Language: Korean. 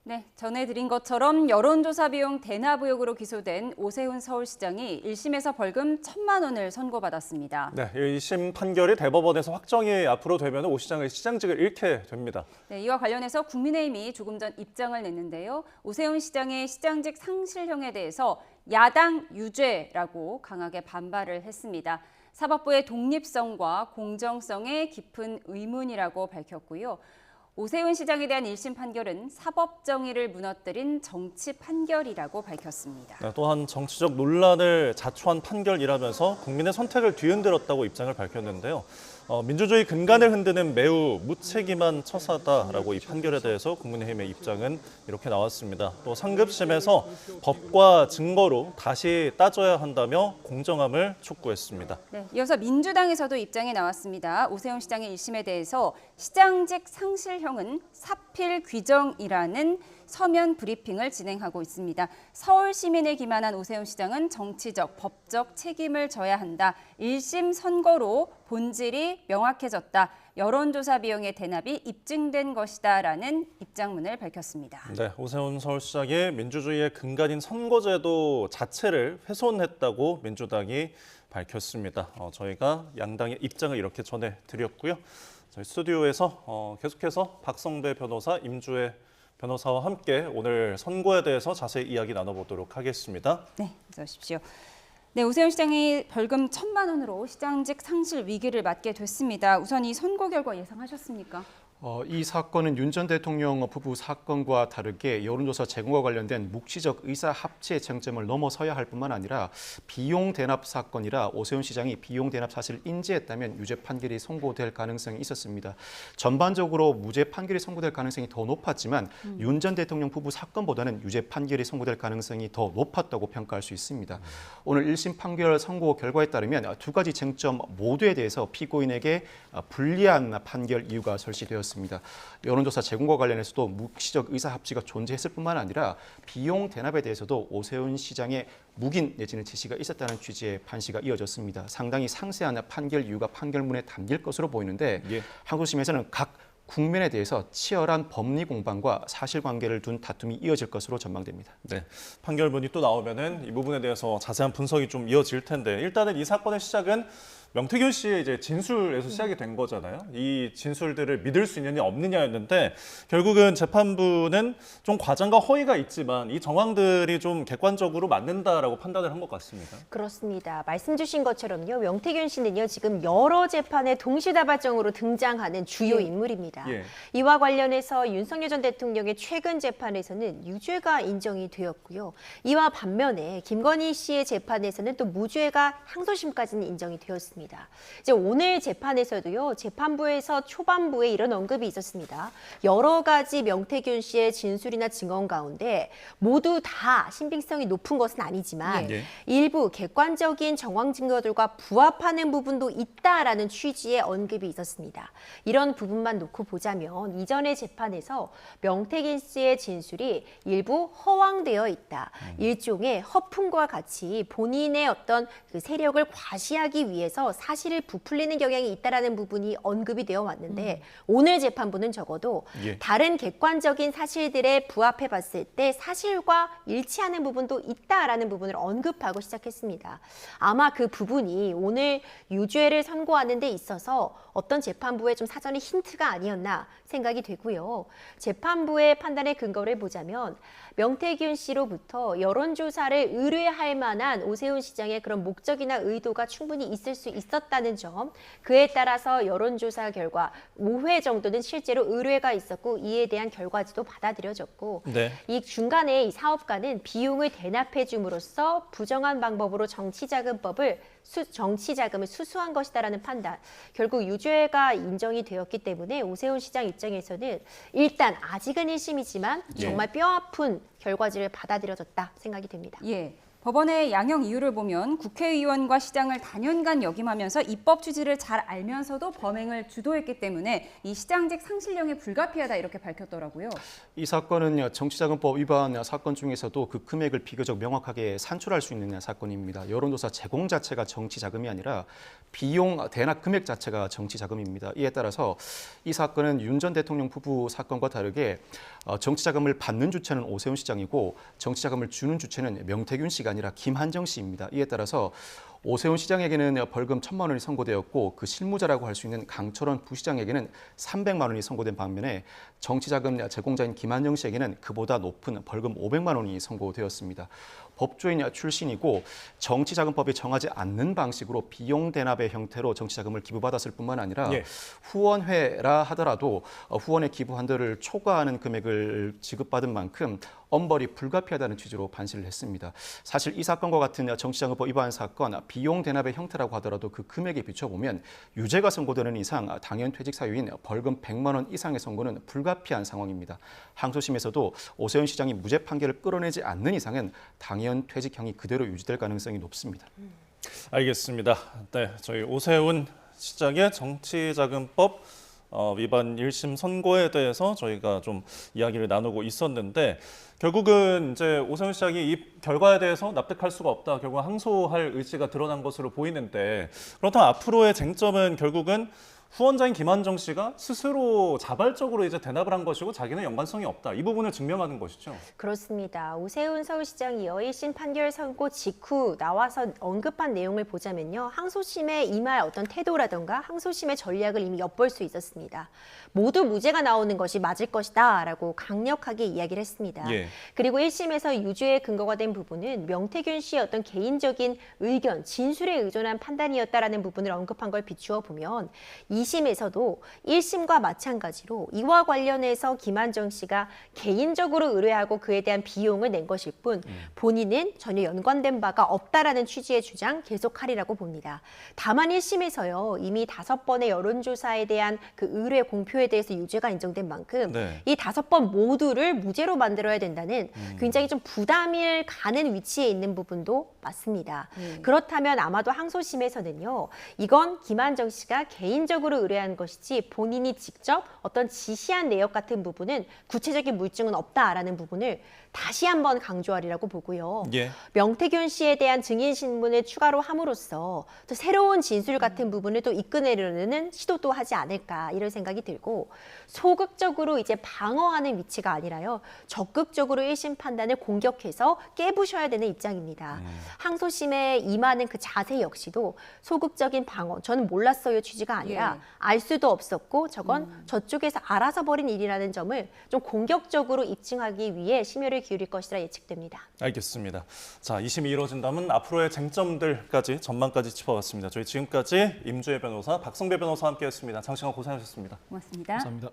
네, 전해드린 것처럼 여론조사 비용 대납 의혹으로 기소된 오세훈 서울시장이 1심에서 벌금 1,000만 원을 선고받았습니다. 네, 1심 판결이 대법원에서 확정이 앞으로 되면 오 시장의 시장직을 잃게 됩니다. 네, 이와 관련해서 국민의힘이 조금 전 입장을 냈는데요. 오세훈 시장의 시장직 상실형에 대해서 야당 유죄라고 강하게 반발을 했습니다. 사법부의 독립성과 공정성에 깊은 의문이라고 밝혔고요. 오세훈 시장에 대한 1심 판결은 사법 정의를 무너뜨린 정치 판결이라고 밝혔습니다. 네, 또한 정치적 논란을 자초한 판결이라면서 국민의 선택을 뒤흔들었다고 입장을 밝혔는데요. 민주주의 근간을 흔드는 매우 무책임한 처사다라고 이 판결에 대해서 국민의힘의 입장은 이렇게 나왔습니다. 또 상급심에서 법과 증거로 다시 따져야 한다며 공정함을 촉구했습니다. 네, 이어서 민주당에서도 입장이 나왔습니다. 오세훈 시장의 1심에 대해서 시장직 상실형은 사필 규정이라는 서면 브리핑을 진행하고 있습니다. 서울 시민을 기만한 오세훈 시장은 정치적, 법적 책임을 져야 한다. 1심 선고로 본질이 명확해졌다. 여론조사 비용의 대납이 입증된 것이다라는 입장문을 밝혔습니다. 네, 오세훈 서울시장이 민주주의의 근간인 선거제도 자체를 훼손했다고 민주당이 밝혔습니다. 저희가 양당의 입장을 이렇게 전해드렸고요. 저희 스튜디오에서 계속해서 박성배 변호사, 임주혜 변호사와 함께 오늘 선고에 대해서 자세히 이야기 나눠보도록 하겠습니다. 네, 어서 오십시오. 네, 오세훈 시장이 벌금 1,000만 원으로 시장직 상실 위기를 맞게 됐습니다. 우선 이 선고 결과 예상하셨습니까? 이 사건은 윤 전 대통령 부부 사건과 다르게 여론조사 제공과 관련된 묵시적 의사 합치의 쟁점을 넘어서야 할 뿐만 아니라 비용 대납 사건이라 오세훈 시장이 비용 대납 사실을 인지했다면 유죄 판결이 선고될 가능성이 있었습니다. 전반적으로 무죄 판결이 선고될 가능성이 더 높았지만 윤 전 대통령 부부 사건보다는 유죄 판결이 선고될 가능성이 더 높았다고 평가할 수 있습니다. 오늘 1심 판결 선고 결과에 따르면 두 가지 쟁점 모두에 대해서 피고인에게 불리한 판결 이유가 설치되었습니다. 여론조사 제공과 관련해서도 묵시적 의사합치가 존재했을 뿐만 아니라 비용 대납에 대해서도 오세훈 시장의 묵인 내지는 지시가 있었다는 취지의 판시가 이어졌습니다. 상당히 상세한 판결 이유가 판결문에 담길 것으로 보이는데 항소심에서는 각 국면에 대해서 치열한 법리 공방과 사실관계를 둔 다툼이 이어질 것으로 전망됩니다. 네, 판결문이 또 나오면은 이 부분에 대해서 자세한 분석이 좀 이어질 텐데 일단은 이 사건의 시작은 명태균 씨의 이제 진술에서 시작이 된 거잖아요. 이 진술들을 믿을 수 있느냐 없느냐였는데 결국은 재판부는 좀 과장과 허위가 있지만 이 정황들이 좀 객관적으로 맞는다라고 판단을 한 것 같습니다. 그렇습니다. 말씀 주신 것처럼요. 명태균 씨는요. 지금 여러 재판에 동시다발적으로 등장하는 주요 인물입니다. 이와 관련해서 윤석열 전 대통령의 최근 재판에서는 유죄가 인정이 되었고요. 이와 반면에 김건희 씨의 재판에서는 또 무죄가 항소심까지는 인정이 되었습니다. 이제 오늘 재판에서도요. 재판부에서 초반부에 이런 언급이 있었습니다. 여러 가지 명태균 씨의 진술이나 증언 가운데 모두 다 신빙성이 높은 것은 아니지만 일부 객관적인 정황 증거들과 부합하는 부분도 있다라는 취지의 언급이 있었습니다. 이런 부분만 놓고 보자면 이전의 재판에서 명태균 씨의 진술이 일부 허황되어 있다. 일종의 허풍과 같이 본인의 어떤 그 세력을 과시하기 위해서 사실을 부풀리는 경향이 있다라는 부분이 언급이 되어 왔는데 오늘 재판부는 적어도 다른 객관적인 사실들에 부합해 봤을 때 사실과 일치하는 부분도 있다라는 부분을 언급하고 시작했습니다. 아마 그 부분이 오늘 유죄를 선고하는 데 있어서 어떤 재판부의 좀 사전의 힌트가 아니었나 생각이 되고요. 재판부의 판단의 근거를 보자면 명태균 씨로부터 여론조사를 의뢰할 만한 오세훈 시장의 그런 목적이나 의도가 충분히 있을 수 있었다는 점, 그에 따라서 여론조사 결과 5회 정도는 실제로 의뢰가 있었고 이에 대한 결과지도 받아들여졌고 이 중간에 이 사업가는 비용을 대납해 줌으로써 부정한 방법으로 정치자금을 수수한 것이다라는 판단. 결국 유죄가 인정이 되었기 때문에 오세훈 시장 입장에서는 일단 아직은 1심이지만 정말 뼈아픈 결과지를 받아들여졌다 생각이 됩니다. 법원의 양형 이유를 보면 국회의원과 시장을 다년간 역임하면서 입법 취지를 잘 알면서도 범행을 주도했기 때문에 이 시장직 상실령에 불가피하다 이렇게 밝혔더라고요. 이 사건은 정치자금법 위반 사건 중에서도 그 금액을 비교적 명확하게 산출할 수 있는 사건입니다. 여론조사 제공 자체가 정치 자금이 아니라 비용 대납 금액 자체가 정치 자금입니다. 이에 따라서 이 사건은 윤 전 대통령 부부 사건과 다르게 정치 자금을 받는 주체는 오세훈 시장이고 정치 자금을 주는 주체는 명태균 씨가 아니라 김한정 씨입니다. 이에 따라서 오세훈 시장에게는 벌금 1,000만 원이 선고되었고 그 실무자라고 할 수 있는 강철원 부시장에게는 300만 원이 선고된 반면에 정치자금 제공자인 김한정 씨에게는 그보다 높은 벌금 500만 원이 선고되었습니다. 법조인 출신이고 정치자금법이 정하지 않는 방식으로 비용 대납의 형태로 정치자금을 기부받았을 뿐만 아니라 후원회라 하더라도 후원의 기부 한도를 초과하는 금액을 지급받은 만큼 엄벌이 불가피하다는 취지로 반시를 했습니다. 사실 이 사건과 같은 정치자금법 위반 사건 비용 대납의 형태라고 하더라도 그 금액에 비춰보면 유죄가 선고되는 이상 당연퇴직 사유인 벌금 100만 원 이상의 선고는 불가피한 상황입니다. 항소심에서도 오세훈 시장이 무죄 판결을 끌어내지 않는 이상은 당연퇴직형이 그대로 유지될 가능성이 높습니다. 알겠습니다. 네, 저희 오세훈 시장의 정치자금법 위반 1심 선고에 대해서 저희가 좀 이야기를 나누고 있었는데 결국은 이제 오세훈 시장이 이 결과에 대해서 납득할 수가 없다. 결국 항소할 의지가 드러난 것으로 보이는데 그렇다면 앞으로의 쟁점은 결국은 후원자인 김한정 씨가 스스로 자발적으로 이제 대납을 한 것이고 자기는 연관성이 없다. 이 부분을 증명하는 것이죠. 그렇습니다. 오세훈 서울시장이 1심 판결 선고 직후 나와서 언급한 내용을 보자면요. 항소심에 임할 어떤 태도라던가 항소심의 전략을 이미 엿볼 수 있었습니다. 모두 무죄가 나오는 것이 맞을 것이다 라고 강력하게 이야기를 했습니다. 그리고 1심에서 유죄의 근거가 된 부분은 명태균 씨의 어떤 개인적인 의견, 진술에 의존한 판단이었다라는 부분을 언급한 걸 비추어 보면 2심에서도 1심과 마찬가지로 이와 관련해서 김한정 씨가 개인적으로 의뢰하고 그에 대한 비용을 낸 것일 뿐 본인은 전혀 연관된 바가 없다라는 취지의 주장 계속하리라고 봅니다. 다만 1심에서요. 이미 5번의 여론조사에 대한 그 의뢰 공표에 대해서 유죄가 인정된 만큼 이 5번 모두를 무죄로 만들어야 된다는 굉장히 좀 부담이 가는 위치에 있는 부분도 맞습니다. 그렇다면 아마도 항소심에서는요. 이건 김한정 씨가 개인적으로 의뢰한 것이지 본인이 직접 어떤 지시한 내역 같은 부분은 구체적인 물증은 없다라는 부분을 다시 한번 강조하리라고 보고요. 명태균 씨에 대한 증인 신문을 추가로 함으로써 또 새로운 진술 같은 부분을 또 이끌어내려는 시도도 하지 않을까 이런 생각이 들고 소극적으로 이제 방어하는 위치가 아니라요. 적극적으로 1심 판단을 공격해서 깨부셔야 되는 입장입니다. 항소심에 임하는 그 자세 역시도 소극적인 방어, 저는 몰랐어요 취지가 아니라 알 수도 없었고 저건 저쪽에서 알아서 벌인 일이라는 점을 좀 공격적으로 입증하기 위해 심혈을 기울일 것이라 예측됩니다. 알겠습니다. 자, 2심이 이루어진다면 앞으로의 쟁점들까지 전망까지 짚어봤습니다. 저희 지금까지 임주혜 변호사, 박성배 변호사와 함께했습니다. 장시간 고생하셨습니다. 고맙습니다. 감사합니다.